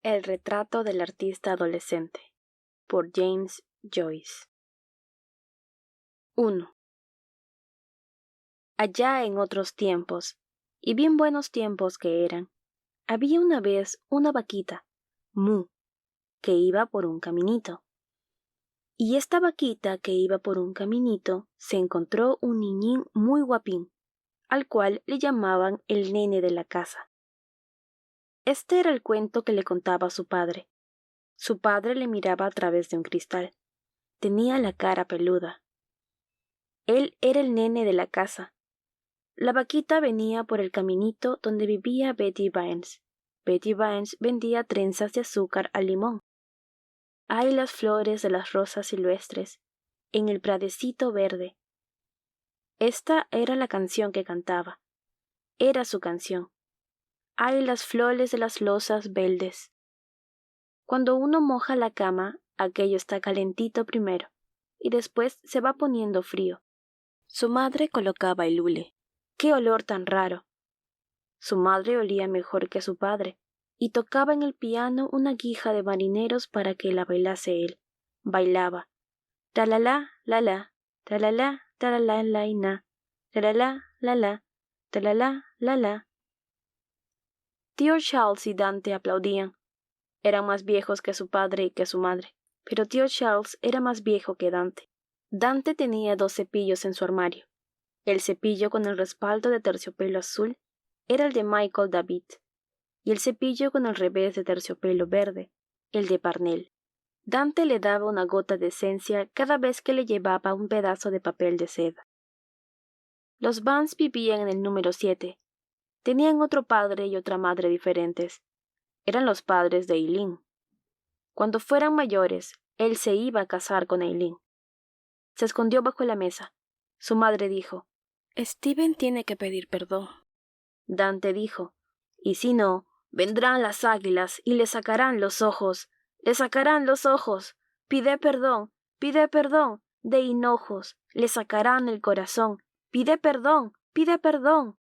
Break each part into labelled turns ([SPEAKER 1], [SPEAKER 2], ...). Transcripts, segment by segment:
[SPEAKER 1] El retrato del artista adolescente, por James Joyce. 1. Allá en otros tiempos, y bien buenos tiempos que eran, había una vez una vaquita, Mu, que iba por un caminito. Y esta vaquita que iba por un caminito se encontró un niñín muy guapín, al cual le llamaban el nene de la casa. Este era el cuento que le contaba su padre. Su padre le miraba a través de un cristal. Tenía la cara peluda. Él era el nene de la casa. La vaquita venía por el caminito donde vivía Betty Vines. Betty Vines vendía trenzas de azúcar al limón. Hay las flores de las rosas silvestres en el pradecito verde. Esta era la canción que cantaba. Era su canción. Hay las flores de las losas verdes. Cuando uno moja la cama, aquello está calentito primero, y después se va poniendo frío. Su madre colocaba el hule. ¡Qué olor tan raro! Su madre olía mejor que su padre, y tocaba en el piano una guija de marineros para que la bailase él. Bailaba. Tra-la-la, la-la, tra-la-la, tra-la-la, la-ina, tra-la-la, la-la, tra-la-la, la-la. Tío Charles y Dante aplaudían. Eran más viejos que su padre y que su madre, pero tío Charles era más viejo que Dante. Dante tenía 2 cepillos en su armario. El cepillo con el respaldo de terciopelo azul era el de Michael David, y el cepillo con el revés de terciopelo verde, el de Parnell. Dante le daba una gota de esencia cada vez que le llevaba un pedazo de papel de seda. Los Vance vivían en el número 7. Tenían otro padre y otra madre diferentes. Eran los padres de Eileen. Cuando fueran mayores, él se iba a casar con Eileen. Se escondió bajo la mesa. Su madre dijo: «Steven tiene que pedir perdón». Dante dijo: «Y si no, vendrán las águilas y le sacarán los ojos, le sacarán los ojos. Pide perdón, de hinojos, le sacarán el corazón. Pide perdón, pide perdón».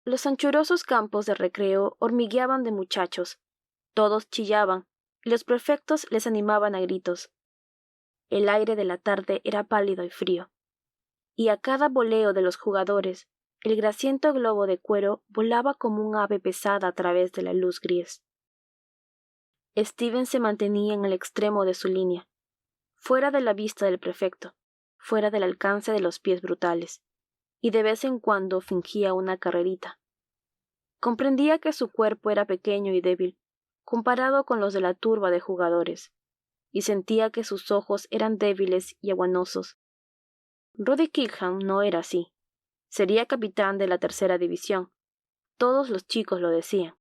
[SPEAKER 1] Los anchurosos campos de recreo hormigueaban de muchachos. Todos chillaban, y los prefectos les animaban a gritos. El aire de la tarde era pálido y frío, y a cada voleo de los jugadores, el grasiento globo de cuero volaba como un ave pesada a través de la luz gris. Steven se mantenía en el extremo de su línea, fuera de la vista del prefecto, fuera del alcance de los pies brutales, y de vez en cuando fingía una carrerita. Comprendía que su cuerpo era pequeño y débil, comparado con los de la turba de jugadores, y sentía que sus ojos eran débiles y aguanosos. Roddy Kingham no era así. Sería capitán de la 3ª división. Todos los chicos lo decían.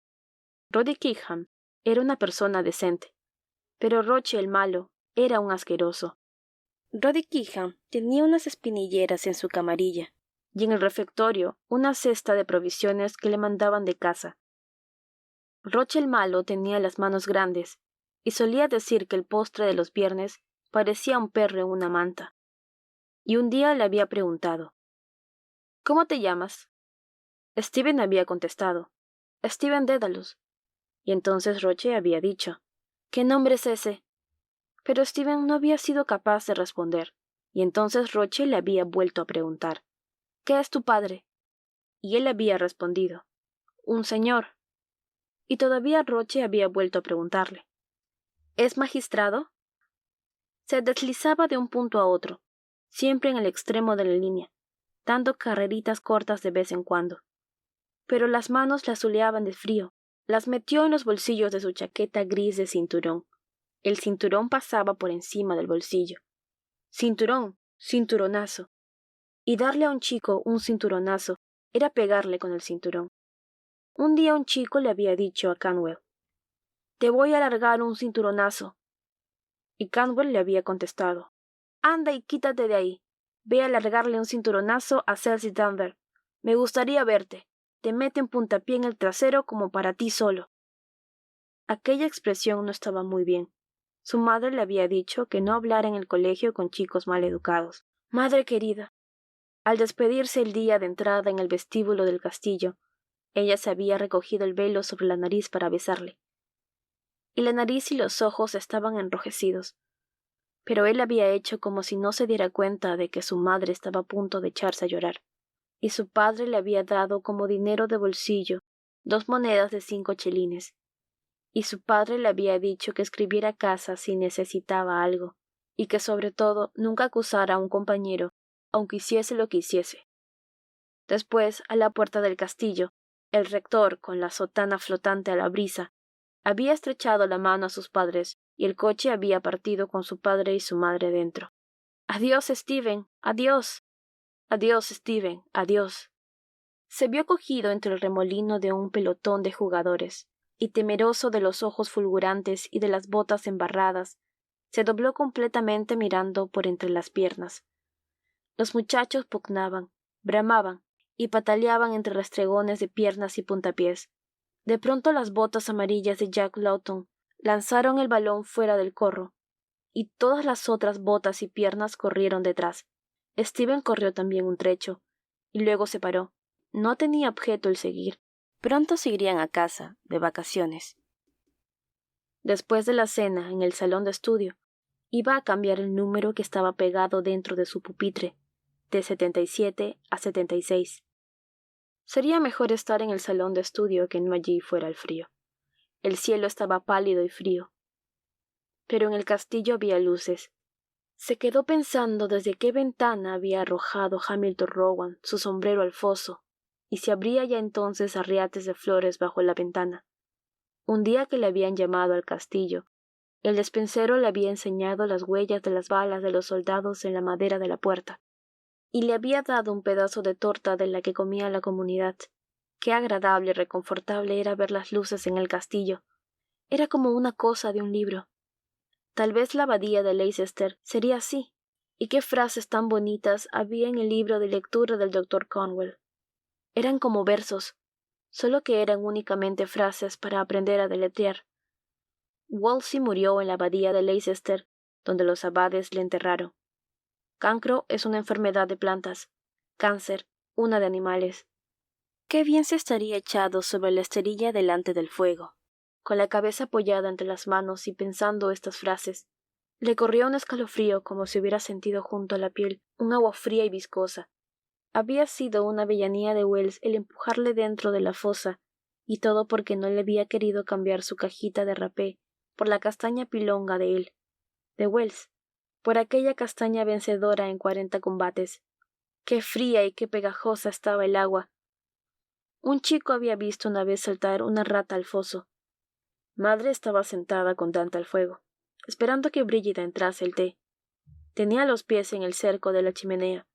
[SPEAKER 1] Roddy Kingham era una persona decente, pero Roche el malo era un asqueroso. Roddy Kingham tenía unas espinilleras en su camarilla, y en el refectorio una cesta de provisiones que le mandaban de casa. Roche el malo tenía las manos grandes, y solía decir que el postre de los viernes parecía un perro en una manta. Y un día le había preguntado: «¿Cómo te llamas?». Steven había contestado: «Steven Dédalus». Y entonces Roche había dicho: «¿Qué nombre es ese?». Pero Steven no había sido capaz de responder, y entonces Roche le había vuelto a preguntar: «¿Qué es tu padre?». Y él había respondido: «Un señor». Y todavía Roche había vuelto a preguntarle: «¿Es magistrado?». Se deslizaba de un punto a otro, siempre en el extremo de la línea, dando carreritas cortas de vez en cuando. Pero las manos le azuleaban de frío. Las metió en los bolsillos de su chaqueta gris de cinturón. El cinturón pasaba por encima del bolsillo. Cinturón, cinturonazo. Y darle a un chico un cinturonazo era pegarle con el cinturón. Un día un chico le había dicho a Canwell: «Te voy a largar un cinturonazo». Y Canwell le había contestado: «Anda y quítate de ahí. Ve a largarle un cinturonazo a Celsi Danvers. Me gustaría verte. Te mete un puntapié en el trasero como para ti solo». Aquella expresión no estaba muy bien. Su madre le había dicho que no hablara en el colegio con chicos mal educados. «Madre querida». Al despedirse el día de entrada en el vestíbulo del castillo, Ella se había recogido el velo sobre la nariz para besarle, y la nariz y los ojos estaban enrojecidos, pero él había hecho como si no se diera cuenta de que su madre estaba a punto de echarse a llorar, y su padre le había dado como dinero de bolsillo 2 monedas de 5 chelines, y su padre le había dicho que escribiera a casa si necesitaba algo, y que sobre todo nunca acusara a un compañero, aunque hiciese lo que hiciese. Después, a la puerta del castillo, el rector, con la sotana flotante a la brisa, había estrechado la mano a sus padres, y el coche había partido con su padre y su madre dentro. «Adiós, Steven, adiós. Adiós, Steven, adiós». Se vio cogido entre el remolino de un pelotón de jugadores, y temeroso de los ojos fulgurantes y de las botas embarradas, se dobló completamente mirando por entre las piernas. Los muchachos pugnaban, bramaban y pataleaban entre restregones de piernas y puntapiés. De pronto las botas amarillas de Jack Lawton lanzaron el balón fuera del corro, y todas las otras botas y piernas corrieron detrás. Steven corrió también un trecho, y luego se paró. No tenía objeto el seguir. Pronto se irían a casa, de vacaciones. Después de la cena, en el salón de estudio, iba a cambiar el número que estaba pegado dentro de su pupitre, de 77 a 76. Sería mejor estar en el salón de estudio que no allí fuera el frío. El cielo estaba pálido y frío, pero en el castillo había luces. Se quedó pensando desde qué ventana había arrojado Hamilton Rowan su sombrero al foso, y si habría ya entonces arriates de flores bajo la ventana. Un día que le habían llamado al castillo, el despensero le había enseñado las huellas de las balas de los soldados en la madera de la puerta, y le había dado un pedazo de torta de la que comía la comunidad. Qué agradable y reconfortable era ver las luces en el castillo. Era como una cosa de un libro. Tal vez la abadía de Leicester sería así. Y qué frases tan bonitas había en el libro de lectura del doctor Conwell. Eran como versos, solo que eran únicamente frases para aprender a deletrear. Wolsey murió en la abadía de Leicester, donde los abades le enterraron. Cancro es una enfermedad de plantas, cáncer, una de animales. Qué bien se estaría echado sobre la esterilla delante del fuego, con la cabeza apoyada entre las manos y pensando estas frases. Le corrió un escalofrío como si hubiera sentido junto a la piel un agua fría y viscosa. Había sido una villanía de Wells el empujarle dentro de la fosa, y todo porque no le había querido cambiar su cajita de rapé por la castaña pilonga de él, de Wells, por aquella castaña vencedora en 40 combates. Qué fría y qué pegajosa estaba el agua. Un chico había visto una vez saltar una rata al foso. Madre estaba sentada con Dante al fuego, esperando que Brígida entrase el té. Tenía los pies en el cerco de la chimenea,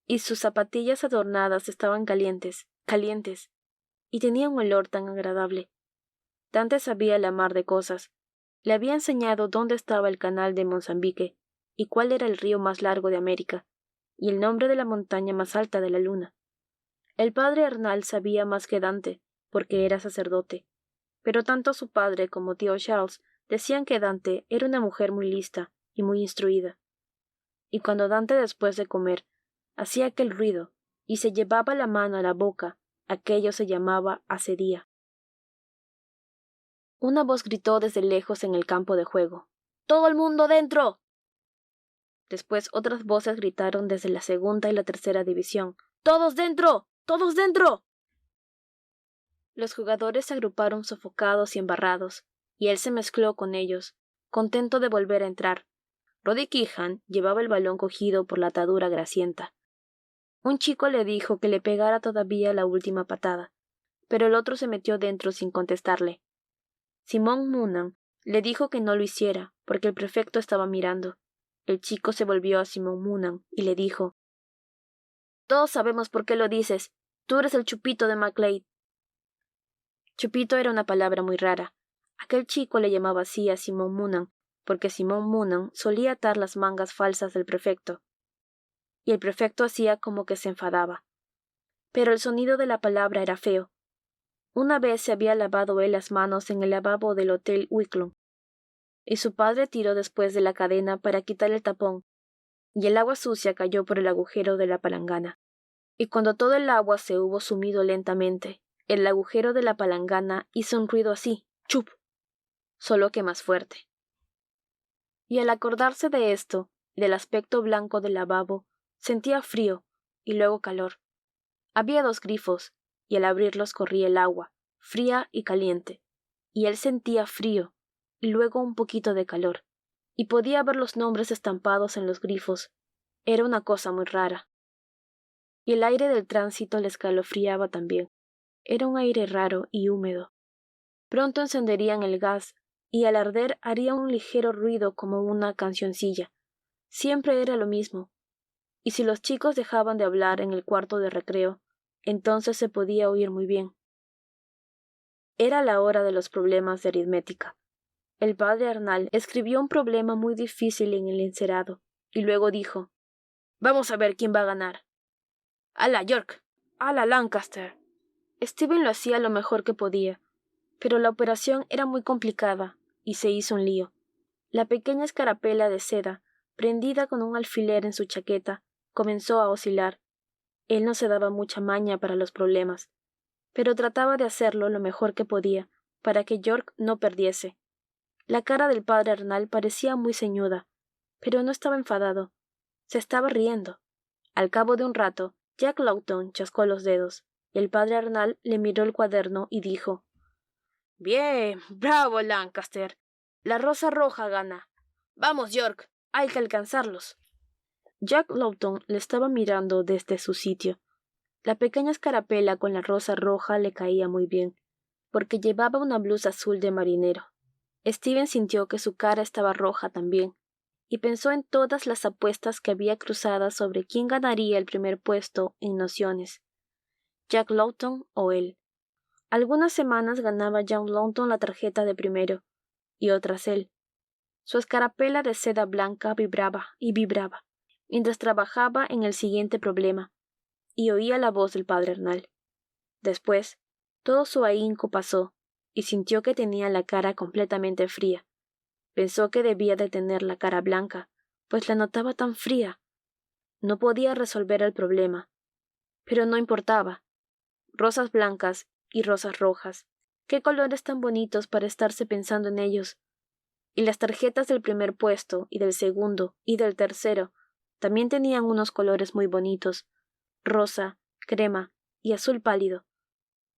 [SPEAKER 1] y sus zapatillas adornadas estaban calientes, calientes, y tenía un olor tan agradable. Dante sabía la mar de cosas. Le había enseñado dónde estaba el canal de Mozambique, y cuál era el río más largo de América, y el nombre de la montaña más alta de la luna. El padre Hernal sabía más que Dante, porque era sacerdote, pero tanto su padre como tío Charles decían que Dante era una mujer muy lista y muy instruida. Y cuando Dante, después de comer, hacía aquel ruido y se llevaba la mano a la boca, aquello se llamaba acedía. Una voz gritó desde lejos en el campo de juego: «¡Todo el mundo dentro!». Después otras voces gritaron desde la segunda y la tercera división: «¡Todos dentro! ¡Todos dentro!». Los jugadores se agruparon sofocados y embarrados, y él se mezcló con ellos, contento de volver a entrar. Roddy Keehan llevaba el balón cogido por la atadura grasienta. Un chico le dijo que le pegara todavía la última patada, pero el otro se metió dentro sin contestarle. Simón Moonan le dijo que no lo hiciera, porque el prefecto estaba mirando. El chico se volvió a Simón Moonan y le dijo: «Todos sabemos por qué lo dices. Tú eres el Chupito de MacLeod». Chupito era una palabra muy rara. Aquel chico le llamaba así a Simón Moonan, porque Simón Moonan solía atar las mangas falsas del prefecto, y el prefecto hacía como que se enfadaba. Pero el sonido de la palabra era feo. Una vez se había lavado él las manos en el lavabo del Hotel Wicklow, y su padre tiró después de la cadena para quitar el tapón, y el agua sucia cayó por el agujero de la palangana. Y cuando todo el agua se hubo sumido lentamente, El agujero de la palangana hizo un ruido así, ¡chup!, solo que más fuerte. Y al acordarse de esto, y del aspecto blanco del lavabo, sentía frío y luego calor. Había 2 grifos, y al abrirlos corría el agua, fría y caliente, y él sentía frío y luego un poquito de calor, y podía ver los nombres estampados en los grifos. Era una cosa muy rara. Y el aire del tránsito le escalofriaba también. Era un aire raro y húmedo. Pronto encenderían el gas, y al arder haría un ligero ruido como una cancioncilla. Siempre era lo mismo. Y si los chicos dejaban de hablar en el cuarto de recreo, entonces se podía oír muy bien. Era la hora de los problemas de aritmética. El padre Arnal escribió un problema muy difícil en el encerado, y luego dijo: «Vamos a ver quién va a ganar». «¡Hala, York! ¡Hala, Lancaster!». Steven lo hacía lo mejor que podía, pero la operación era muy complicada, y se hizo un lío. La pequeña escarapela de seda, prendida con un alfiler en su chaqueta, comenzó a oscilar. Él no se daba mucha maña para los problemas, pero trataba de hacerlo lo mejor que podía, para que York no perdiese. La cara del padre Arnal parecía muy ceñuda, pero no estaba enfadado. Se estaba riendo. Al cabo de un rato, Jack Lawton chascó los dedos, y el padre Arnal le miró el cuaderno y dijo: «Bien, bravo, Lancaster. La rosa roja gana. Vamos, York, hay que alcanzarlos». Jack Lawton le estaba mirando desde su sitio. La pequeña escarapela con la rosa roja le caía muy bien, porque llevaba una blusa azul de marinero. Steven sintió que su cara estaba roja también, y pensó en todas las apuestas que había cruzadas sobre quién ganaría el primer puesto en nociones, Jack Lawton o él. Algunas semanas ganaba Jack Lawton la tarjeta de primero, y otras él. Su escarapela de seda blanca vibraba y vibraba, mientras trabajaba en el siguiente problema, y oía la voz del padre Arnal. Después, todo su ahínco pasó, y sintió que tenía la cara completamente fría. Pensó que debía de tener la cara blanca, pues la notaba tan fría. No podía resolver el problema, pero no importaba. Rosas blancas y rosas rojas, qué colores tan bonitos para estarse pensando en ellos. Y las tarjetas del primer puesto y del segundo y del tercero también tenían unos colores muy bonitos, rosa, crema y azul pálido.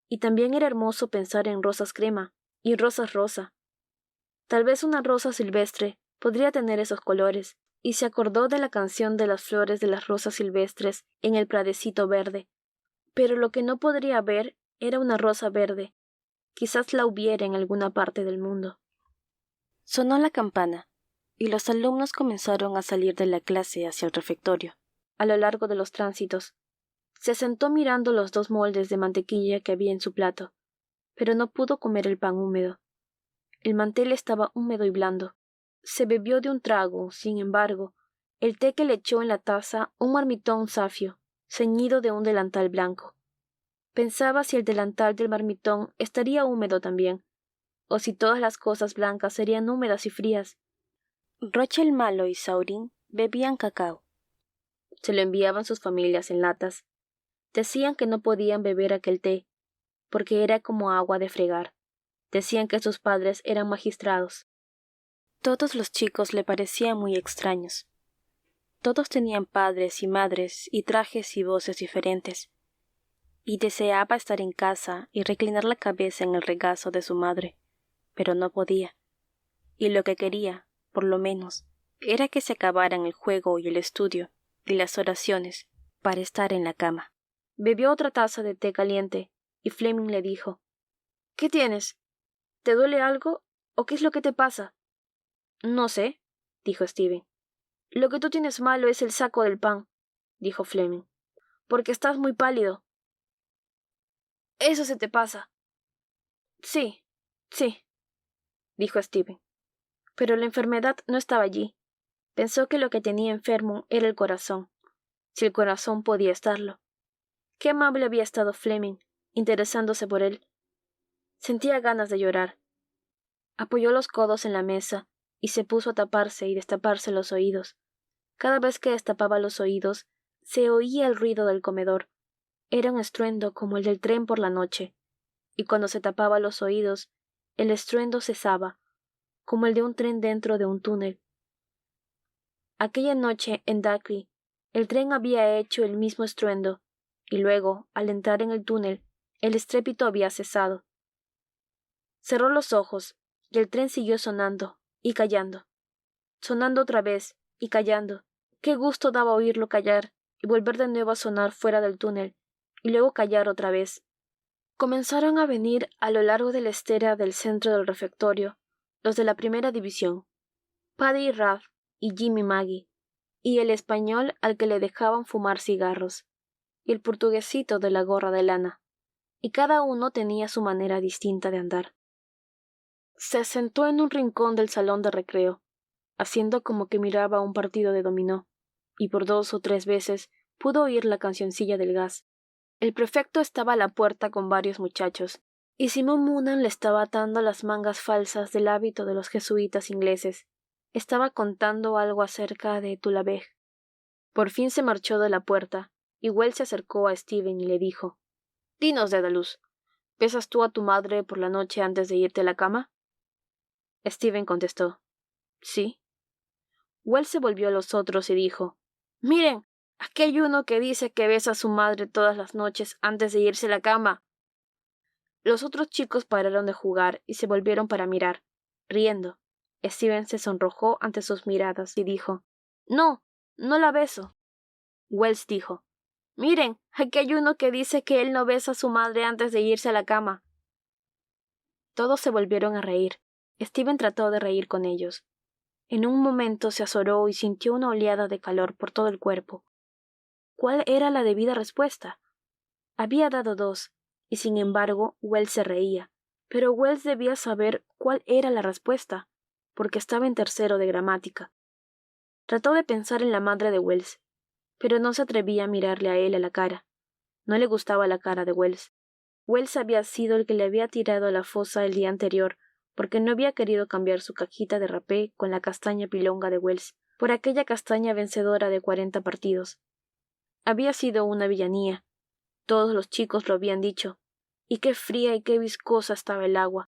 [SPEAKER 1] Y también era hermoso pensar en rosas crema y rosas rosa. Tal vez una rosa silvestre podría tener esos colores, y se acordó de la canción de las flores de las rosas silvestres en el pradecito verde. Pero lo que no podría ver era una rosa verde. Quizás la hubiera en alguna parte del mundo. Sonó la campana, y los alumnos comenzaron a salir de la clase hacia el refectorio. A lo largo de los tránsitos, se sentó mirando los 2 moldes de mantequilla que había en su plato, pero no pudo comer el pan húmedo. El mantel estaba húmedo y blando. Se bebió de un trago, sin embargo, el té que le echó en la taza un marmitón zafio, ceñido de un delantal blanco. Pensaba si el delantal del marmitón estaría húmedo también, o si todas las cosas blancas serían húmedas y frías. Rachel Malo y Saurin bebían cacao. Se lo enviaban sus familias en latas. Decían que no podían beber aquel té, porque era como agua de fregar. Decían que sus padres eran magistrados. Todos los chicos le parecían muy extraños. Todos tenían padres y madres y trajes y voces diferentes, y deseaba estar en casa y reclinar la cabeza en el regazo de su madre, pero no podía. Y lo que quería, por lo menos, era que se acabaran el juego y el estudio y las oraciones para estar en la cama. Bebió otra taza de té caliente, y Fleming le dijo: «¿Qué tienes? ¿Te duele algo? ¿O qué es lo que te pasa?» «No sé», dijo Steven. «Lo que tú tienes malo es el saco del pan», dijo Fleming, «porque estás muy pálido». «Eso se te pasa». «Sí, sí», dijo Steven. Pero la enfermedad no estaba allí. Pensó que lo que tenía enfermo era el corazón, si el corazón podía estarlo. Qué amable había estado Fleming, interesándose por él. Sentía ganas de llorar. Apoyó los codos en la mesa y se puso a taparse y destaparse los oídos. Cada vez que destapaba los oídos, se oía el ruido del comedor. Era un estruendo como el del tren por la noche, y cuando se tapaba los oídos, el estruendo cesaba, como el de un tren dentro de un túnel. Aquella noche en Dacre, el tren había hecho el mismo estruendo, y luego, al entrar en el túnel, el estrépito había cesado. Cerró los ojos, y el tren siguió sonando y callando. Sonando otra vez y callando. Qué gusto daba oírlo callar y volver de nuevo a sonar fuera del túnel, y luego callar otra vez. Comenzaron a venir a lo largo de la estera del centro del refectorio los de la primera división, Paddy y Ralph y Jim y Maggie, y el español al que le dejaban fumar cigarros, y el portuguesito de la gorra de lana, y cada uno tenía su manera distinta de andar. Se sentó en un rincón del salón de recreo, haciendo como que miraba un partido de dominó, y por 2 o 3 veces pudo oír la cancioncilla del gas. El prefecto estaba a la puerta con varios muchachos, y Simon Moonan le estaba atando las mangas falsas del hábito de los jesuitas ingleses. Estaba contando algo acerca de Tulabeg. Por fin se marchó de la puerta, y Wells se acercó a Stephen y le dijo: «Dinos, Dédalus, ¿besas tú a tu madre por la noche antes de irte a la cama?» Stephen contestó: «Sí». Wells se volvió a los otros y dijo: «Miren, aquí hay uno que dice que besa a su madre todas las noches antes de irse a la cama». Los otros chicos pararon de jugar y se volvieron para mirar, riendo. Stephen se sonrojó ante sus miradas y dijo: «No, no la beso». Wells dijo: «Miren, aquí hay uno que dice que él no besa a su madre antes de irse a la cama». Todos se volvieron a reír. Stephen trató de reír con ellos. En un momento se azoró y sintió una oleada de calor por todo el cuerpo. ¿Cuál era la debida respuesta? Había dado 2, y sin embargo Wells se reía. Pero Wells debía saber cuál era la respuesta, porque estaba en tercero de gramática. Trató de pensar en la madre de Wells, pero no se atrevía a mirarle a él a la cara. No le gustaba la cara de Wells. Wells había sido el que le había tirado a la fosa el día anterior, porque no había querido cambiar su cajita de rapé con la castaña pilonga de Wells, por aquella castaña vencedora de 40 partidos. Había sido una villanía. Todos los chicos lo habían dicho. Y qué fría y qué viscosa estaba el agua.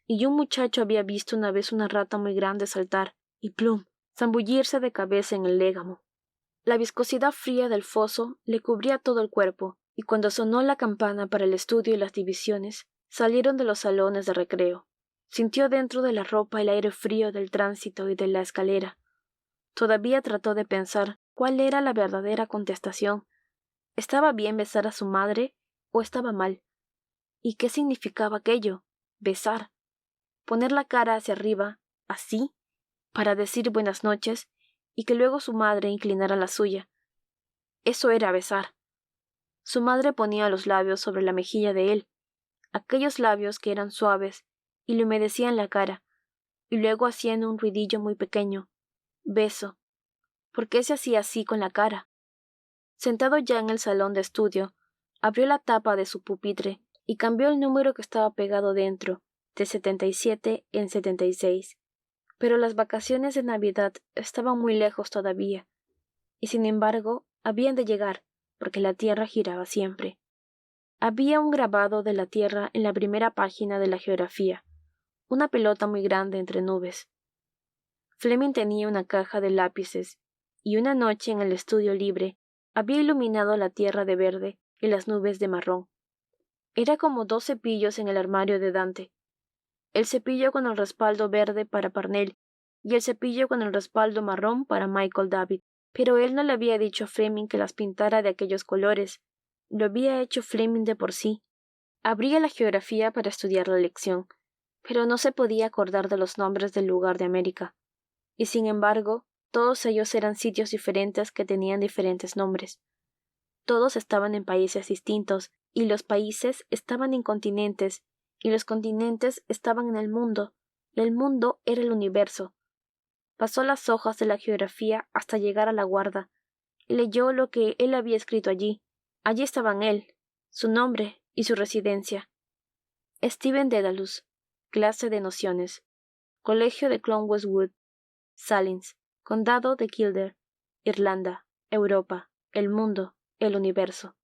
[SPEAKER 1] Y un muchacho había visto una vez una rata muy grande saltar, y plum, zambullirse de cabeza en el légamo. La viscosidad fría del foso le cubría todo el cuerpo, y cuando sonó la campana para el estudio y las divisiones, salieron de los salones de recreo. Sintió dentro de la ropa el aire frío del tránsito y de la escalera. Todavía trató de pensar cuál era la verdadera contestación. ¿Estaba bien besar a su madre o estaba mal? ¿Y qué significaba aquello? Besar. Poner la cara hacia arriba, así, para decir buenas noches, y que luego su madre inclinara la suya. Eso era besar. Su madre ponía los labios sobre la mejilla de él, aquellos labios que eran suaves, y le humedecían la cara, y luego hacían un ruidillo muy pequeño. Beso. ¿Por qué se hacía así con la cara? Sentado ya en el salón de estudio, abrió la tapa de su pupitre y cambió el número que estaba pegado dentro, de 77 en 76. Pero las vacaciones de Navidad estaban muy lejos todavía, y sin embargo habían de llegar, porque la Tierra giraba siempre. Había un grabado de la Tierra en la primera página de la geografía, una pelota muy grande entre nubes. Fleming tenía una caja de lápices, y una noche en el estudio libre había iluminado la tierra de verde y las nubes de marrón. Era como 2 cepillos en el armario de Dante. El cepillo con el respaldo verde para Parnell y el cepillo con el respaldo marrón para Michael David. Pero él no le había dicho a Fleming que las pintara de aquellos colores. Lo había hecho Fleming de por sí. Abría la geografía para estudiar la lección, pero no se podía acordar de los nombres del lugar de América. Y sin embargo, todos ellos eran sitios diferentes que tenían diferentes nombres. Todos estaban en países distintos, y los países estaban en continentes, y los continentes estaban en el mundo, y el mundo era el universo. Pasó las hojas de la geografía hasta llegar a la guarda, y leyó lo que él había escrito allí. Allí estaban él, su nombre y su residencia. Stephen Dedalus, clase de nociones, Colegio de Clon Westwood, Salinas, Condado de Kildare, Irlanda, Europa, el mundo, el universo.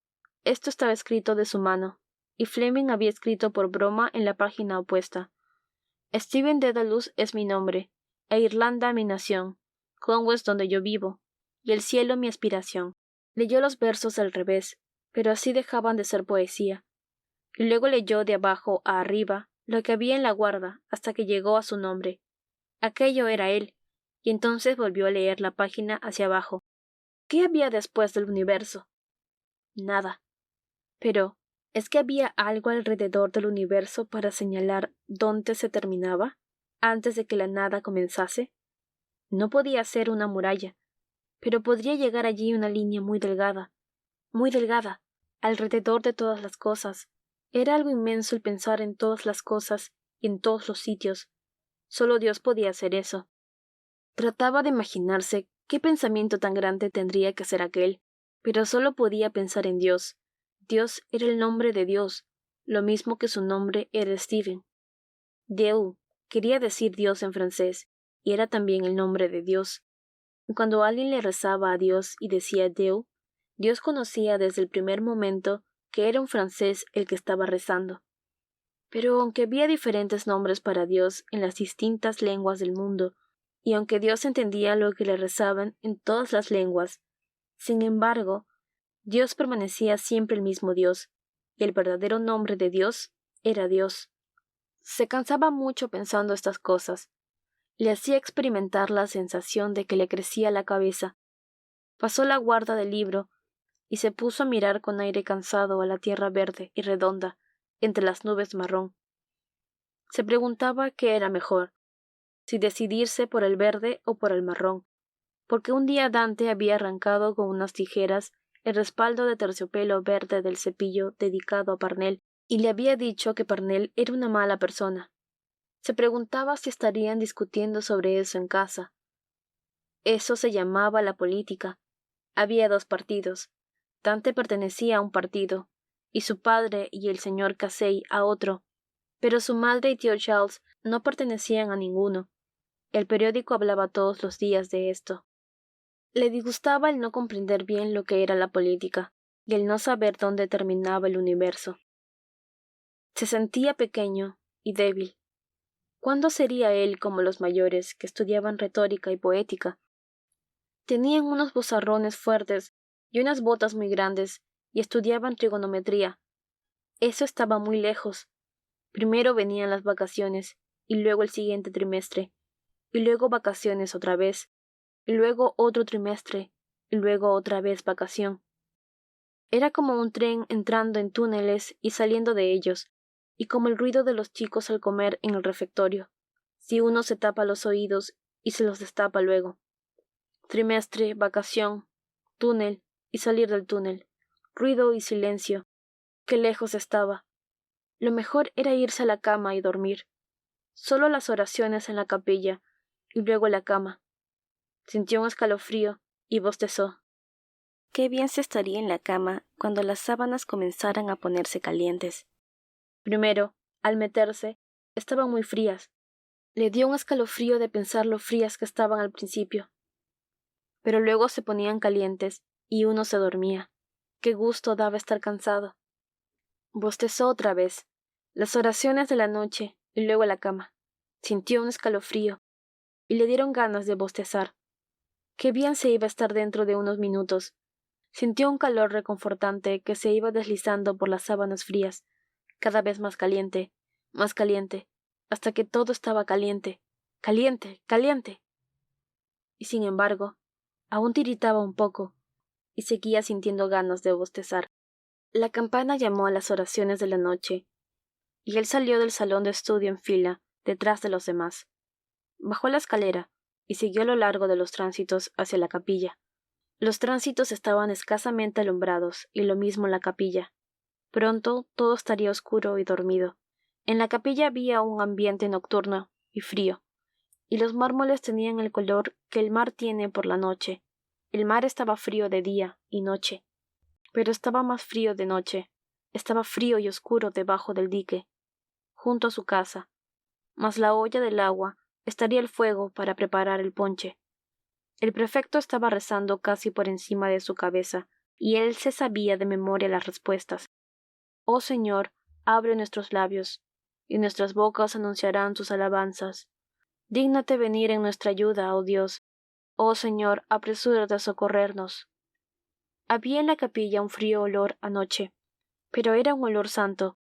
[SPEAKER 1] Esto estaba escrito de su mano. y Fleming había escrito por broma en la página opuesta: Stephen Dedalus es mi nombre, e Irlanda mi nación, Clonwes donde yo vivo, y el cielo mi aspiración. Leyó los versos al revés, pero así dejaban de ser poesía, y luego leyó de abajo a arriba lo que había en la guarda hasta que llegó a su nombre. Aquello era él, y entonces volvió a leer la página hacia abajo. ¿Qué había después del universo? Nada. Pero, ¿es que había algo alrededor del universo para señalar dónde se terminaba, antes de que la nada comenzase? No podía ser una muralla, pero podría llegar allí una línea muy delgada, alrededor de todas las cosas. Era algo inmenso el pensar en todas las cosas y en todos los sitios. Solo Dios podía hacer eso. Trataba de imaginarse qué pensamiento tan grande tendría que ser aquel, pero solo podía pensar en Dios. Dios era el nombre de Dios, lo mismo que su nombre era Stephen. Dieu quería decir Dios en francés, y era también el nombre de Dios. Y cuando alguien le rezaba a Dios y decía Dieu, Dios conocía desde el primer momento que era un francés el que estaba rezando. Pero aunque había diferentes nombres para Dios en las distintas lenguas del mundo, y aunque Dios entendía lo que le rezaban en todas las lenguas, sin embargo, Dios permanecía siempre el mismo Dios, y el verdadero nombre de Dios era Dios. Se cansaba mucho pensando estas cosas. Le hacía experimentar la sensación de que le crecía la cabeza. Pasó la guarda del libro y se puso a mirar con aire cansado a la tierra verde y redonda, entre las nubes marrón. Se preguntaba qué era mejor, si decidirse por el verde o por el marrón, porque un día Dante había arrancado con unas tijeras el respaldo de terciopelo verde del cepillo dedicado a Parnell, y le había dicho que Parnell era una mala persona. Se preguntaba si estarían discutiendo sobre eso en casa. Eso se llamaba la política. Había dos partidos. Dante pertenecía a un partido, y su padre y el señor Casey a otro, pero su madre y tío Charles no pertenecían a ninguno. El periódico hablaba todos los días de esto. Le disgustaba el no comprender bien lo que era la política, y el no saber dónde terminaba el universo. Se sentía pequeño y débil. ¿Cuándo sería él como los mayores que estudiaban retórica y poética? Tenían unos bozarrones fuertes y unas botas muy grandes, y estudiaban trigonometría. Eso estaba muy lejos. Primero venían las vacaciones, y luego el siguiente trimestre, y luego vacaciones otra vez, y luego otro trimestre, y luego otra vez vacación. Era como un tren entrando en túneles y saliendo de ellos, y como el ruido de los chicos al comer en el refectorio, si uno se tapa los oídos y se los destapa luego. Trimestre, vacación, túnel y salir del túnel, ruido y silencio. Qué lejos estaba. Lo mejor era irse a la cama y dormir. Solo las oraciones en la capilla, y luego la cama. Sintió un escalofrío y bostezó. Qué bien se estaría en la cama cuando las sábanas comenzaran a ponerse calientes. Primero, al meterse, estaban muy frías. Le dio un escalofrío de pensar lo frías que estaban al principio. Pero luego se ponían calientes y uno se dormía. Qué gusto daba estar cansado. Bostezó otra vez. Las oraciones de la noche y luego la cama. Sintió un escalofrío y le dieron ganas de bostezar. Qué bien se iba a estar dentro de unos minutos. Sintió un calor reconfortante que se iba deslizando por las sábanas frías, cada vez más caliente, hasta que todo estaba caliente, caliente, caliente. Y sin embargo, aún tiritaba un poco, y seguía sintiendo ganas de bostezar. La campana llamó a las oraciones de la noche, y él salió del salón de estudio en fila, detrás de los demás. Bajó la escalera, y siguió a lo largo de los tránsitos hacia la capilla. Los tránsitos estaban escasamente alumbrados, y lo mismo la capilla. Pronto todo estaría oscuro y dormido. En la capilla había un ambiente nocturno y frío, y los mármoles tenían el color que el mar tiene por la noche. El mar estaba frío de día y noche, pero estaba más frío de noche. Estaba frío y oscuro debajo del dique, junto a su casa. Mas la olla del agua estaría el fuego para preparar el ponche. El prefecto estaba rezando casi por encima de su cabeza, y él se sabía de memoria las respuestas. Oh Señor, abre nuestros labios, y nuestras bocas anunciarán tus alabanzas. Dígnate venir en nuestra ayuda, oh Dios. Oh Señor, apresúrate a socorrernos. Había en la capilla un frío olor anoche, pero era un olor santo.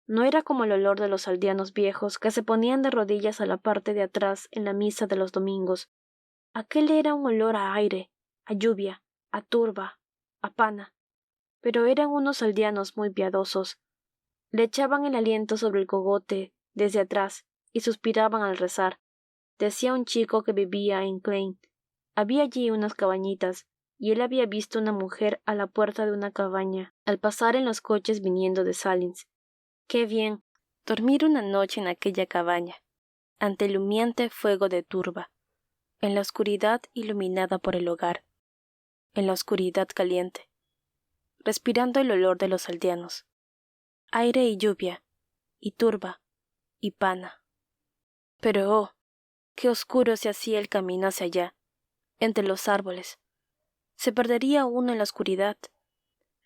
[SPEAKER 1] No era como el olor de los aldeanos viejos que se ponían de rodillas a la parte de atrás en la misa de los domingos. Aquel era un olor a aire, a lluvia, a turba, a pana. Pero eran unos aldeanos muy piadosos. Le echaban el aliento sobre el cogote desde atrás y suspiraban al rezar. Decía un chico que vivía en Klein. Había allí unas cabañitas, y él había visto una mujer a la puerta de una cabaña al pasar en los coches viniendo de Salins. ¡Qué bien! Dormir una noche en aquella cabaña, ante el humeante fuego de turba, en la oscuridad iluminada por el hogar, en la oscuridad caliente, respirando el olor de los aldeanos, aire y lluvia, y turba, y pana. Pero oh, qué oscuro se hacía el camino hacia allá, entre los árboles. Se perdería uno en la oscuridad.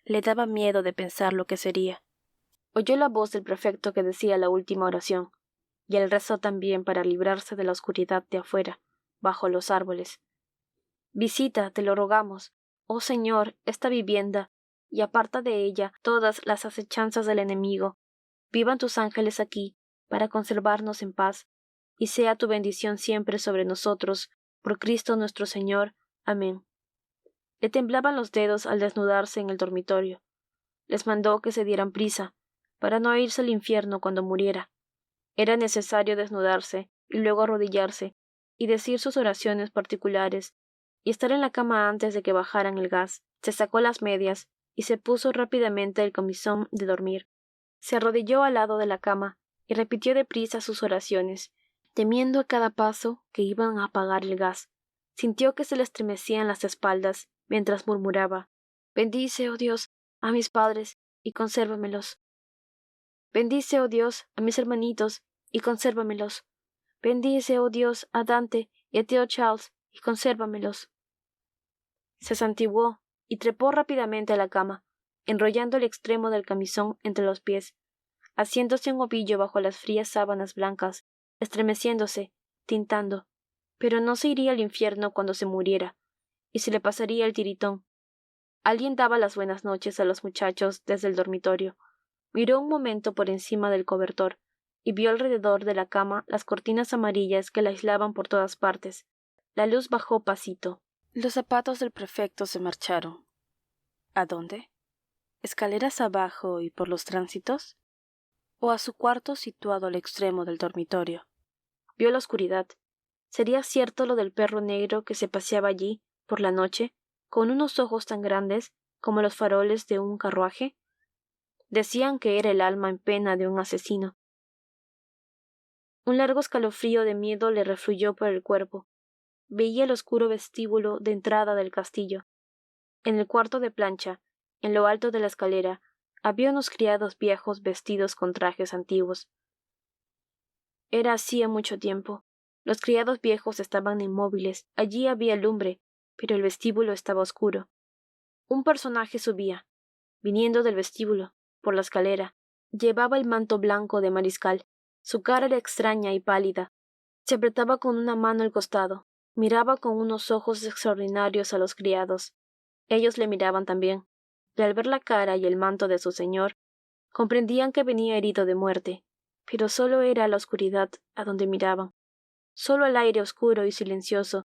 [SPEAKER 1] Le daba miedo de pensar lo que sería. Oyó la voz del prefecto que decía la última oración, y él rezó también para librarse de la oscuridad de afuera, bajo los árboles. Visita, te lo rogamos, oh Señor, esta vivienda, y aparta de ella todas las acechanzas del enemigo. Vivan tus ángeles aquí, para conservarnos en paz, y sea tu bendición siempre sobre nosotros, por Cristo nuestro Señor. Amén. Le temblaban los dedos al desnudarse en el dormitorio. Les mandó que se dieran prisa, para no irse al infierno cuando muriera. Era necesario desnudarse y luego arrodillarse y decir sus oraciones particulares y estar en la cama antes de que bajaran el gas. Se sacó las medias y se puso rápidamente el camisón de dormir. Se arrodilló al lado de la cama y repitió deprisa sus oraciones, temiendo a cada paso que iban a apagar el gas. Sintió que se le estremecían las espaldas mientras murmuraba: «Bendice, oh Dios, a mis padres y consérvamelos. Bendice, oh Dios, a mis hermanitos y consérvamelos. Bendice, oh Dios, a Dante y a tío Charles y consérvamelos». Se santiguó y trepó rápidamente a la cama, enrollando el extremo del camisón entre los pies, haciéndose un ovillo bajo las frías sábanas blancas, estremeciéndose, tintando. Pero no se iría al infierno cuando se muriera, y se le pasaría el tiritón. Alguien daba las buenas noches a los muchachos desde el dormitorio. Miró un momento por encima del cobertor, y vio alrededor de la cama las cortinas amarillas que la aislaban por todas partes. La luz bajó pasito. Los zapatos del prefecto se marcharon. ¿A dónde? ¿Escaleras abajo y por los tránsitos? ¿O a su cuarto situado al extremo del dormitorio? Vio la oscuridad. ¿Sería cierto lo del perro negro que se paseaba allí, por la noche, con unos ojos tan grandes como los faroles de un carruaje? Decían que era el alma en pena de un asesino. Un largo escalofrío de miedo le refluyó por el cuerpo. Veía el oscuro vestíbulo de entrada del castillo. En el cuarto de plancha, en lo alto de la escalera, había unos criados viejos vestidos con trajes antiguos. Era hacía mucho tiempo. Los criados viejos estaban inmóviles. Allí había lumbre, pero el vestíbulo estaba oscuro. Un personaje subía, viniendo del vestíbulo, por la escalera. Llevaba el manto blanco de mariscal. Su cara era extraña y pálida. Se apretaba con una mano el costado. Miraba con unos ojos extraordinarios a los criados. Ellos le miraban también, y al ver la cara y el manto de su señor, comprendían que venía herido de muerte, pero solo era la oscuridad a donde miraban, solo el aire oscuro y silencioso.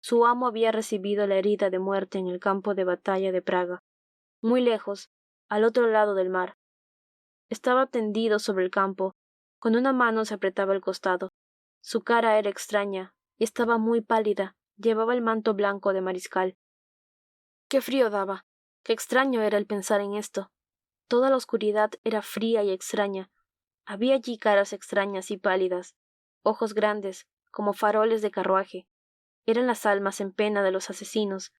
[SPEAKER 1] Su amo había recibido la herida de muerte en el campo de batalla de Praga, muy lejos, al otro lado del mar. Estaba tendido sobre el campo, con una mano se apretaba el costado. Su cara era extraña y estaba muy pálida. Llevaba el manto blanco de mariscal. Qué frío daba. Qué extraño era el pensar en esto. Toda la oscuridad era fría y extraña. Había allí caras extrañas y pálidas, ojos grandes, como faroles de carruaje. Eran las almas en pena de los asesinos,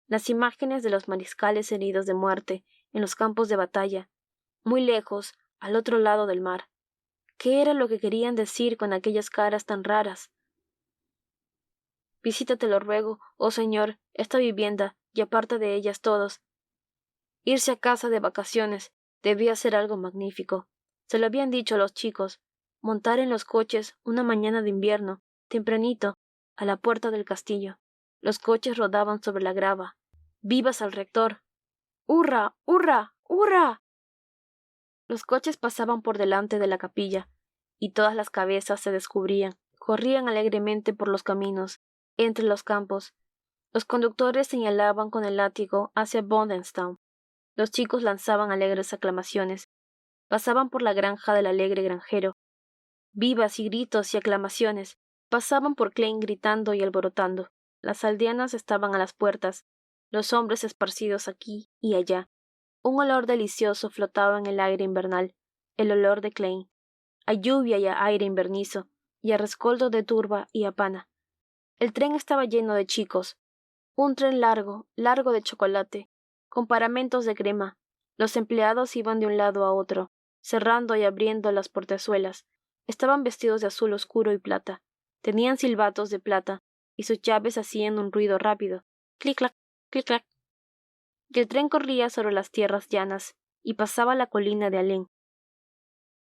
[SPEAKER 1] las imágenes de los mariscales heridos de muerte en los campos de batalla, muy lejos, al otro lado del mar. ¿Qué era lo que querían decir con aquellas caras tan raras? Visítate, lo ruego, oh Señor, esta vivienda, y aparta de ellas todos. Irse a casa de vacaciones debía ser algo magnífico. Se lo habían dicho a los chicos, montar en los coches una mañana de invierno, tempranito, a la puerta del castillo. Los coches rodaban sobre la grava. ¡Vivas al rector! ¡Hurra! ¡Hurra! ¡Hurra! Los coches pasaban por delante de la capilla, y todas las cabezas se descubrían, corrían alegremente por los caminos, entre los campos. Los conductores señalaban con el látigo hacia Bodenstown. Los chicos lanzaban alegres aclamaciones. Pasaban por la granja del alegre granjero. Vivas y gritos y aclamaciones. Pasaban por Klein gritando y alborotando. Las aldeanas estaban a las puertas, los hombres esparcidos aquí y allá. Un olor delicioso flotaba en el aire invernal, el olor de Klein, a lluvia y a aire invernizo, y a rescoldo de turba y a pana. El tren estaba lleno de chicos. Un tren largo, largo de chocolate, con paramentos de crema. Los empleados iban de un lado a otro, cerrando y abriendo las portezuelas. Estaban vestidos de azul oscuro y plata. Tenían silbatos de plata, y sus llaves hacían un ruido rápido. Clic-clac, clic-clac. Y el tren corría sobre las tierras llanas, y pasaba la colina de Alén.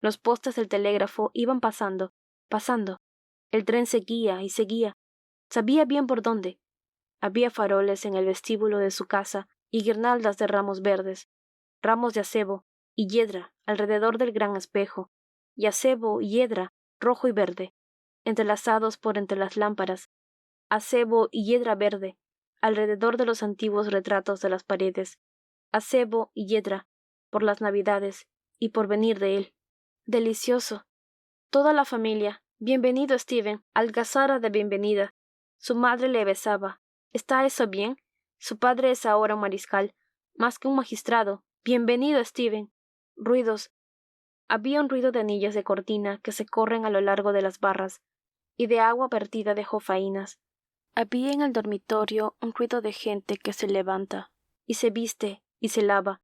[SPEAKER 1] Los postes del telégrafo iban pasando, pasando. El tren seguía y seguía. Sabía bien por dónde. Había faroles en el vestíbulo de su casa y guirnaldas de ramos verdes, ramos de acebo y hiedra alrededor del gran espejo, y acebo y hiedra rojo y verde, entrelazados por entre las lámparas, acebo y hiedra verde alrededor de los antiguos retratos de las paredes, acebo y hiedra por las navidades y por venir de él. Delicioso. Toda la familia. Bienvenido, Stephen. Algazara de bienvenida. Su madre le besaba. ¿Está eso bien? Su padre es ahora un mariscal, más que un magistrado. Bienvenido, Stephen. Ruidos. Había un ruido de anillas de cortina que se corren a lo largo de las barras, y de agua vertida de jofainas. Había en el dormitorio un ruido de gente que se levanta, y se viste, y se lava,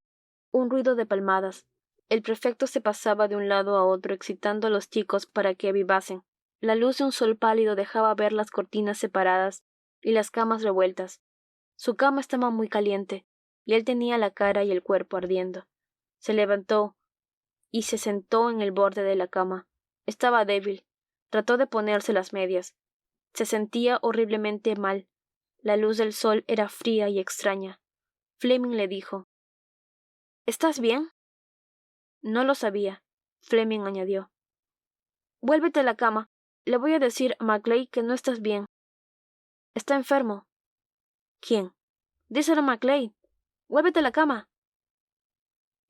[SPEAKER 1] un ruido de palmadas. El prefecto se pasaba de un lado a otro excitando a los chicos para que avivasen. La luz de un sol pálido dejaba ver las cortinas separadas y las camas revueltas. Su cama estaba muy caliente, y él tenía la cara y el cuerpo ardiendo. Se levantó y se sentó en el borde de la cama. Estaba débil. Trató de ponerse las medias. Se sentía horriblemente mal. La luz del sol era fría y extraña. Fleming le dijo: ¿Estás bien? No lo sabía. Fleming añadió: Vuélvete a la cama. Le voy a decir a Macleay que no estás bien. Está enfermo. ¿Quién? Díselo a Macleay. Vuélvete a la cama.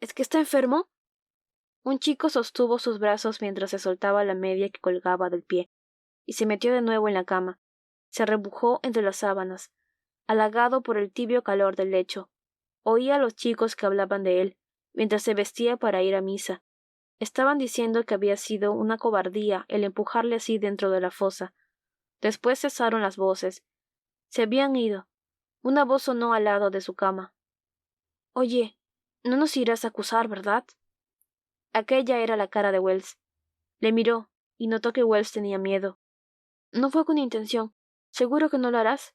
[SPEAKER 1] ¿Es que está enfermo? Un chico sostuvo sus brazos mientras se soltaba la media que colgaba del pie, y se metió de nuevo en la cama. Se arrebujó entre las sábanas, halagado por el tibio calor del lecho. Oía a los chicos que hablaban de él, mientras se vestía para ir a misa. Estaban diciendo que había sido una cobardía el empujarle así dentro de la fosa. Después cesaron las voces. Se habían ido. Una voz sonó al lado de su cama. Oye, no nos irás a acusar, ¿verdad? Aquella era la cara de Wells. Le miró, y notó que Wells tenía miedo. No fue con intención. ¿Seguro que no lo harás?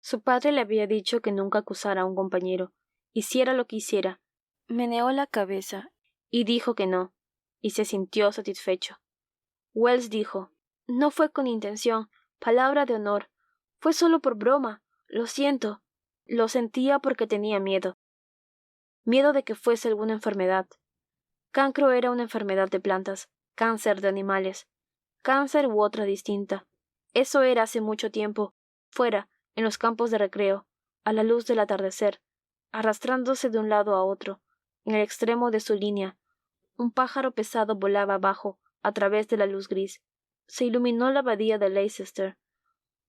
[SPEAKER 1] Su padre le había dicho que nunca acusara a un compañero, hiciera lo que hiciera. Meneó la cabeza y dijo que no, y se sintió satisfecho. Wells dijo: No fue con intención, palabra de honor. Fue solo por broma. Lo siento. Lo sentía porque tenía miedo. Miedo de que fuese alguna enfermedad. Cancro era una enfermedad de plantas, cáncer de animales, cáncer u otra distinta. Eso era hace mucho tiempo, fuera, en los campos de recreo, a la luz del atardecer, arrastrándose de un lado a otro, en el extremo de su línea. Un pájaro pesado volaba abajo, a través de la luz gris. Se iluminó la abadía de Leicester.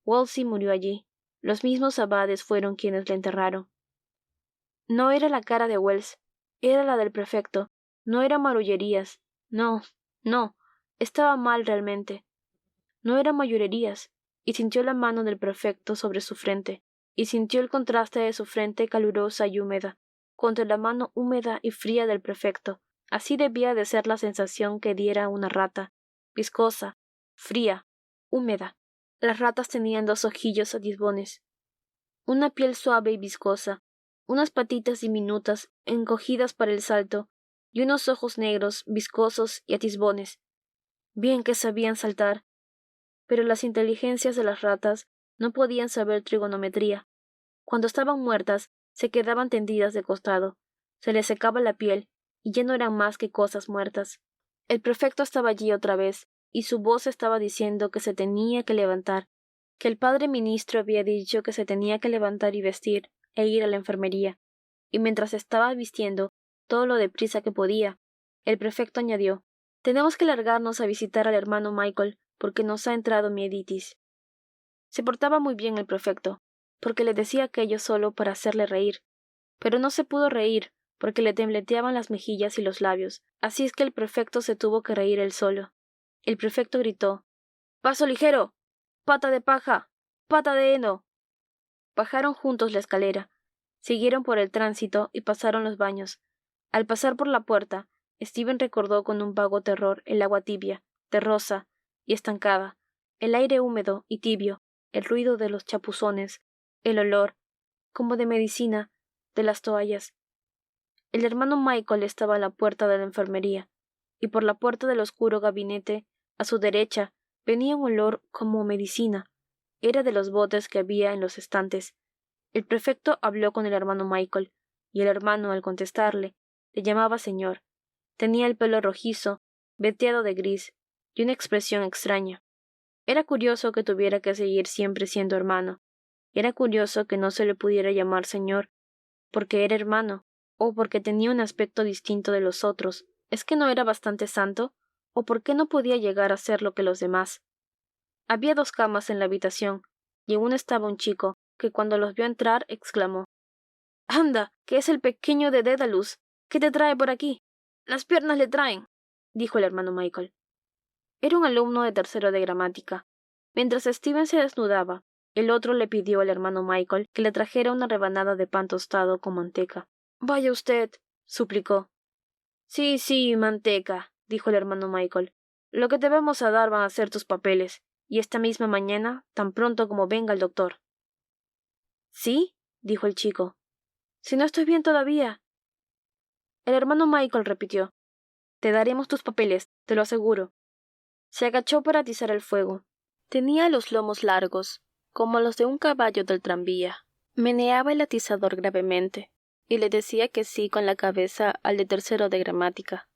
[SPEAKER 1] Wolsey murió allí. Los mismos abades fueron quienes le enterraron. No era la cara de Wells, era la del prefecto. No era marullerías. No, no. Estaba mal realmente. No era mayorerías. Y sintió la mano del prefecto sobre su frente, y sintió el contraste de su frente calurosa y húmeda, contra la mano húmeda y fría del prefecto. Así debía de ser la sensación que diera una rata, viscosa, fría, húmeda. Las ratas tenían dos ojillos atisbones, una piel suave y viscosa, unas patitas diminutas, encogidas para el salto, y unos ojos negros, viscosos y atisbones. Bien que sabían saltar, pero las inteligencias de las ratas no podían saber trigonometría. Cuando estaban muertas, se quedaban tendidas de costado, se les secaba la piel, y ya no eran más que cosas muertas. El prefecto estaba allí otra vez, y su voz estaba diciendo que se tenía que levantar, que el padre ministro había dicho que se tenía que levantar y vestir, e ir a la enfermería. Y mientras estaba vistiendo todo lo deprisa que podía, el prefecto añadió: «Tenemos que largarnos a visitar al hermano Michael, porque nos ha entrado mieditis». Se portaba muy bien el prefecto, porque le decía aquello solo para hacerle reír, pero no se pudo reír, porque le tembleteaban las mejillas y los labios, así es que el prefecto se tuvo que reír él solo. El prefecto gritó: «¡Paso ligero! ¡Pata de paja! ¡Pata de heno!». Bajaron juntos la escalera, siguieron por el tránsito y pasaron los baños. Al pasar por la puerta, Steven recordó con un vago terror el agua tibia, terrosa y estancada, el aire húmedo y tibio, el ruido de los chapuzones, el olor, como de medicina, de las toallas. El hermano Michael estaba a la puerta de la enfermería, y por la puerta del oscuro gabinete, a su derecha, venía un olor como medicina. Era de los botes que había en los estantes. El prefecto habló con el hermano Michael, y el hermano, al contestarle, le llamaba señor. Tenía el pelo rojizo, veteado de gris, y una expresión extraña. Era curioso que tuviera que seguir siempre siendo hermano. Era curioso que no se le pudiera llamar señor, porque era hermano, o porque tenía un aspecto distinto de los otros. ¿Es que no era bastante santo? ¿O por qué no podía llegar a ser lo que los demás? Había 2 camas en la habitación, y en una estaba un chico, que cuando los vio entrar exclamó: «¡Anda, que es el pequeño de Dédalus! ¿Qué te trae por aquí?» «Las piernas le traen», dijo el hermano Michael. Era un alumno de tercero de gramática. Mientras Steven se desnudaba, el otro le pidió al hermano Michael que le trajera una rebanada de pan tostado con manteca. «Vaya usted», suplicó. «Sí, sí, manteca», dijo el hermano Michael. «Lo que te vamos a dar van a ser tus papeles, y esta misma mañana, tan pronto como venga el doctor». «¿Sí?», dijo el chico. «Si no estoy bien todavía». El hermano Michael repitió: «Te daremos tus papeles, te lo aseguro». Se agachó para atizar el fuego. Tenía los lomos largos, como los de un caballo del tranvía. Meneaba el atizador gravemente, y le decía que sí con la cabeza al de tercero de gramática.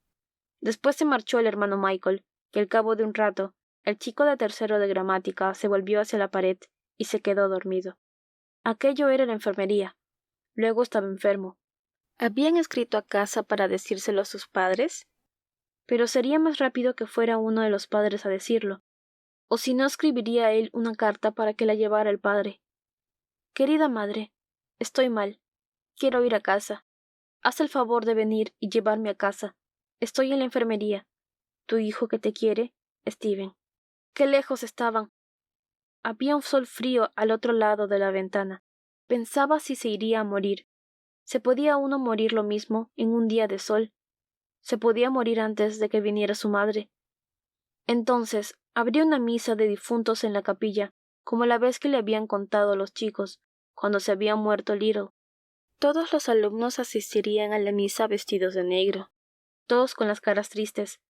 [SPEAKER 1] Después se marchó el hermano Michael, y al cabo de un rato, el chico de tercero de gramática se volvió hacia la pared y se quedó dormido. Aquello era la enfermería. Luego estaba enfermo. ¿Habían escrito a casa para decírselo a sus padres? Pero sería más rápido que fuera uno de los padres a decirlo. O si no, escribiría él una carta para que la llevara el padre. «Querida madre, estoy mal. Quiero ir a casa. Haz el favor de venir y llevarme a casa. Estoy en la enfermería. Tu hijo que te quiere, Steven». Qué lejos estaban. Había un sol frío al otro lado de la ventana. Pensaba si se iría a morir. ¿Se podía uno morir lo mismo en un día de sol? ¿Se podía morir antes de que viniera su madre? Entonces habría una misa de difuntos en la capilla, como la vez que le habían contado los chicos, cuando se había muerto Little. Todos los alumnos asistirían a la misa vestidos de negro, todos con las caras tristes.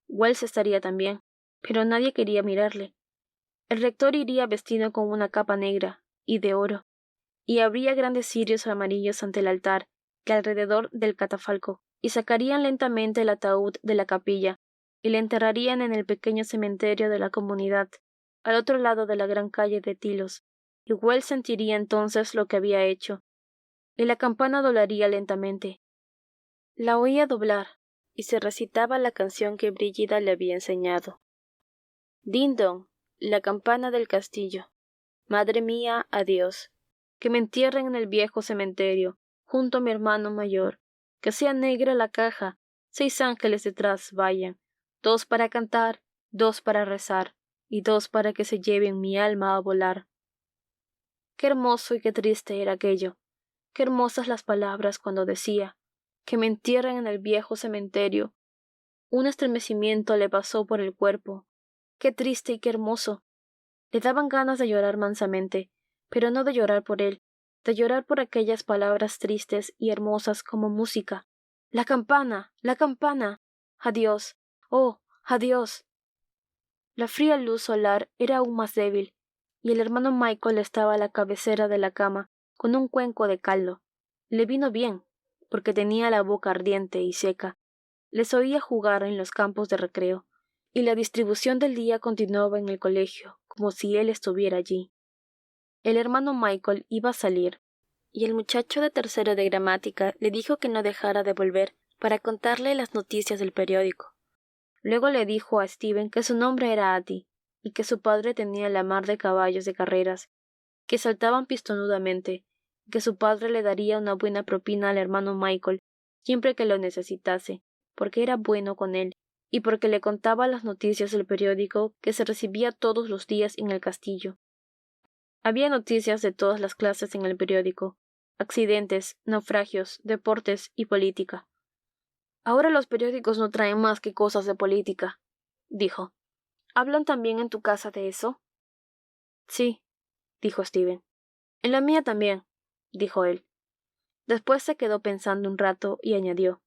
[SPEAKER 1] Wells estaría también, pero nadie quería mirarle. El rector iría vestido con una capa negra y de oro, y habría grandes cirios amarillos ante el altar y alrededor del catafalco, y sacarían lentamente el ataúd de la capilla y le enterrarían en el pequeño cementerio de la comunidad, al otro lado de la gran calle de Tilos, y Wells sentiría entonces lo que había hecho, y la campana doblaría lentamente. La oía doblar, y se recitaba la canción que Brígida le había enseñado. «Din don, la campana del castillo. Madre mía, adiós. Que me entierren en el viejo cementerio, junto a mi hermano mayor. Que sea negra la caja, 6 ángeles detrás vayan, 2 para cantar, 2 para rezar, y 2 para que se lleven mi alma a volar». Qué hermoso y qué triste era aquello. Qué hermosas las palabras cuando decía: «que me entierren en el viejo cementerio». Un estremecimiento le pasó por el cuerpo. Qué triste y qué hermoso. Le daban ganas de llorar mansamente, pero no de llorar por él, de llorar por aquellas palabras tristes y hermosas como música. La campana. La campana. Adiós. Oh, adiós. La fría luz solar era aún más débil, y el hermano Michael estaba a la cabecera de la cama, con un cuenco de caldo. Le vino bien, porque tenía la boca ardiente y seca. Les oía jugar en los campos de recreo, y la distribución del día continuaba en el colegio, como si él estuviera allí. El hermano Michael iba a salir, y el muchacho de tercero de gramática le dijo que no dejara de volver para contarle las noticias del periódico. Luego le dijo a Steven que su nombre era Atty, y que su padre tenía la mar de caballos de carreras, que saltaban pistonudamente, y que su padre le daría una buena propina al hermano Michael siempre que lo necesitase, porque era bueno con él, y porque le contaba las noticias del periódico que se recibía todos los días en el castillo. Había noticias de todas las clases en el periódico: accidentes, naufragios, deportes y política. Ahora los periódicos no traen más que cosas de política, dijo. ¿Hablan también en tu casa de eso? Sí, dijo Steven. En la mía también, dijo él. Después se quedó pensando un rato y añadió: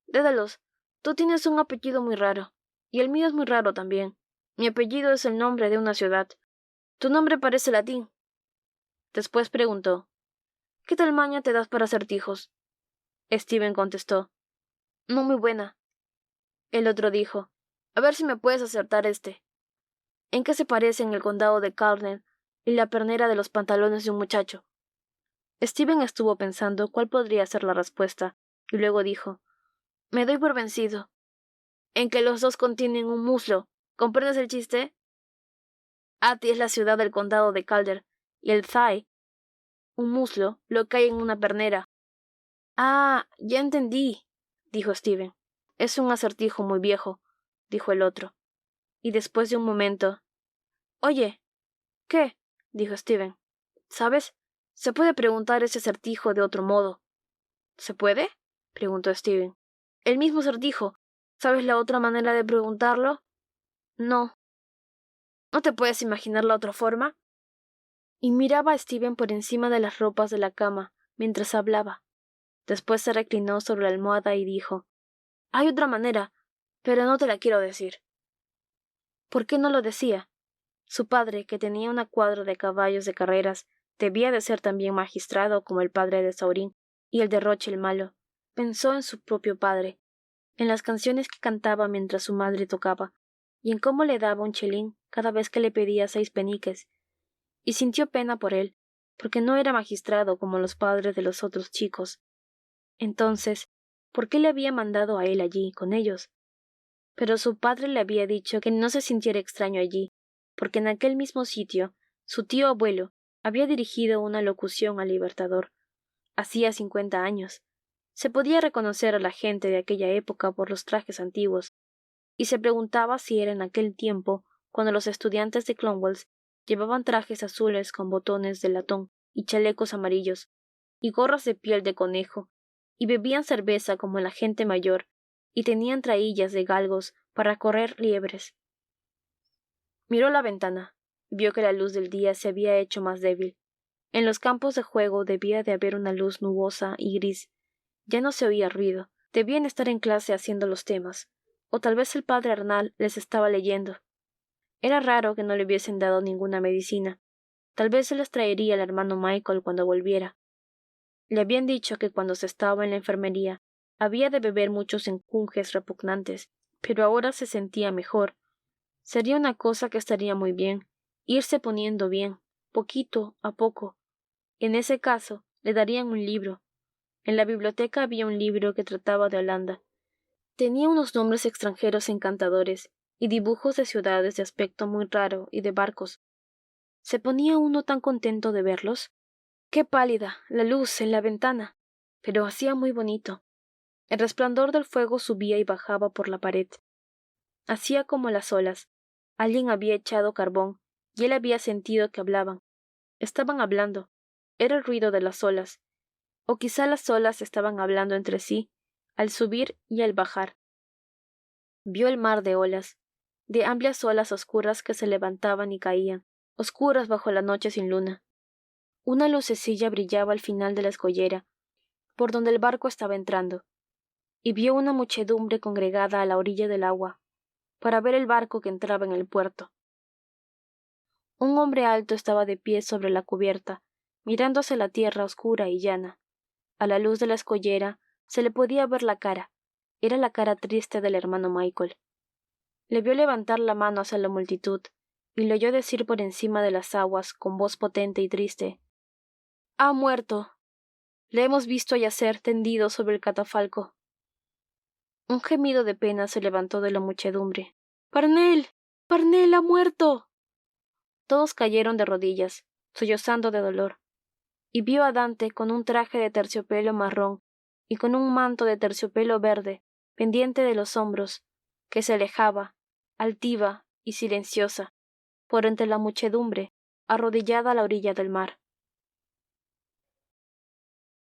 [SPEAKER 1] Dédalos, tú tienes un apellido muy raro, y el mío es muy raro también. Mi apellido es el nombre de una ciudad. Tu nombre parece latín. Después preguntó: ¿Qué tal maña te das para acertijos? Steven contestó: No muy buena. El otro dijo: A ver si me puedes acertar este. ¿En qué se parecen el condado de Calden y la pernera de los pantalones de un muchacho? Steven estuvo pensando cuál podría ser la respuesta, y luego dijo: Me doy por vencido. En que los dos contienen un muslo. ¿Comprendes el chiste? Atty es la ciudad del condado de Calder, y el thigh, un muslo, lo que hay en una pernera. Ah, ya entendí, dijo Steven. Es un acertijo muy viejo, dijo el otro. Y después de un momento: Oye, ¿qué? Dijo Steven. ¿Sabes? Se puede preguntar ese acertijo de otro modo. ¿Se puede? Preguntó Steven. El mismo acertijo. ¿Sabes la otra manera de preguntarlo? No. ¿No te puedes imaginar la otra forma? Y miraba a Steven por encima de las ropas de la cama mientras hablaba. Después se reclinó sobre la almohada y dijo: Hay otra manera, pero no te la quiero decir. ¿Por qué no lo decía? Su padre, que tenía una cuadra de caballos de carreras, debía de ser también magistrado como el padre de Saurín y el de Roche el malo. Pensó en su propio padre, en las canciones que cantaba mientras su madre tocaba, y en cómo le daba un chelín cada vez que le pedía 6 peniques, y sintió pena por él, porque no era magistrado como los padres de los otros chicos. Entonces, ¿por qué le había mandado a él allí, con ellos? Pero su padre le había dicho que no se sintiera extraño allí, porque en aquel mismo sitio su tío abuelo había dirigido una locución al Libertador. Hacía 50 años. Se podía reconocer a la gente de aquella época por los trajes antiguos, y se preguntaba si era en aquel tiempo cuando los estudiantes de Clonwells llevaban trajes azules con botones de latón y chalecos amarillos, y gorras de piel de conejo, y bebían cerveza como la gente mayor, y tenían traillas de galgos para correr liebres. Miró la ventana, y vio que la luz del día se había hecho más débil. En los campos de juego debía de haber una luz nubosa y gris. Ya no se oía ruido. Debían estar en clase haciendo los temas, o tal vez el padre Arnal les estaba leyendo. Era raro que no le hubiesen dado ninguna medicina. Tal vez se las traería el hermano Michael cuando volviera. Le habían dicho que cuando se estaba en la enfermería había de beber muchos encunjes repugnantes, pero ahora se sentía mejor. Sería una cosa que estaría muy bien, irse poniendo bien, poquito a poco. En ese caso, le darían un libro. En la biblioteca había un libro que trataba de Holanda. Tenía unos nombres extranjeros encantadores y dibujos de ciudades de aspecto muy raro y de barcos. ¿Se ponía uno tan contento de verlos? ¡Qué pálida la luz en la ventana! Pero hacía muy bonito. El resplandor del fuego subía y bajaba por la pared. Hacía como las olas. Alguien había echado carbón, y él había sentido que hablaban. Estaban hablando. Era el ruido de las olas. O quizá las olas estaban hablando entre sí, al subir y al bajar. Vio el mar de olas, de amplias olas oscuras que se levantaban y caían, oscuras bajo la noche sin luna. Una lucecilla brillaba al final de la escollera, por donde el barco estaba entrando. y vio una muchedumbre congregada a la orilla del agua, para ver el barco que entraba en el puerto. Un hombre alto estaba de pie sobre la cubierta, mirando hacia la tierra oscura y llana. A la luz de la escollera se le podía ver la cara. Era la cara triste del hermano Michael. Le vio levantar la mano hacia la multitud, y le oyó decir por encima de las aguas, con voz potente y triste: «¡Ha muerto! Le hemos visto yacer tendido sobre el catafalco». Un gemido de pena se levantó de la muchedumbre. «¡Parnell! ¡Parnell ha muerto!». Todos cayeron de rodillas, sollozando de dolor, y vio a Dante con un traje de terciopelo marrón y con un manto de terciopelo verde pendiente de los hombros, que se alejaba, altiva y silenciosa, por entre la muchedumbre, arrodillada a la orilla del mar.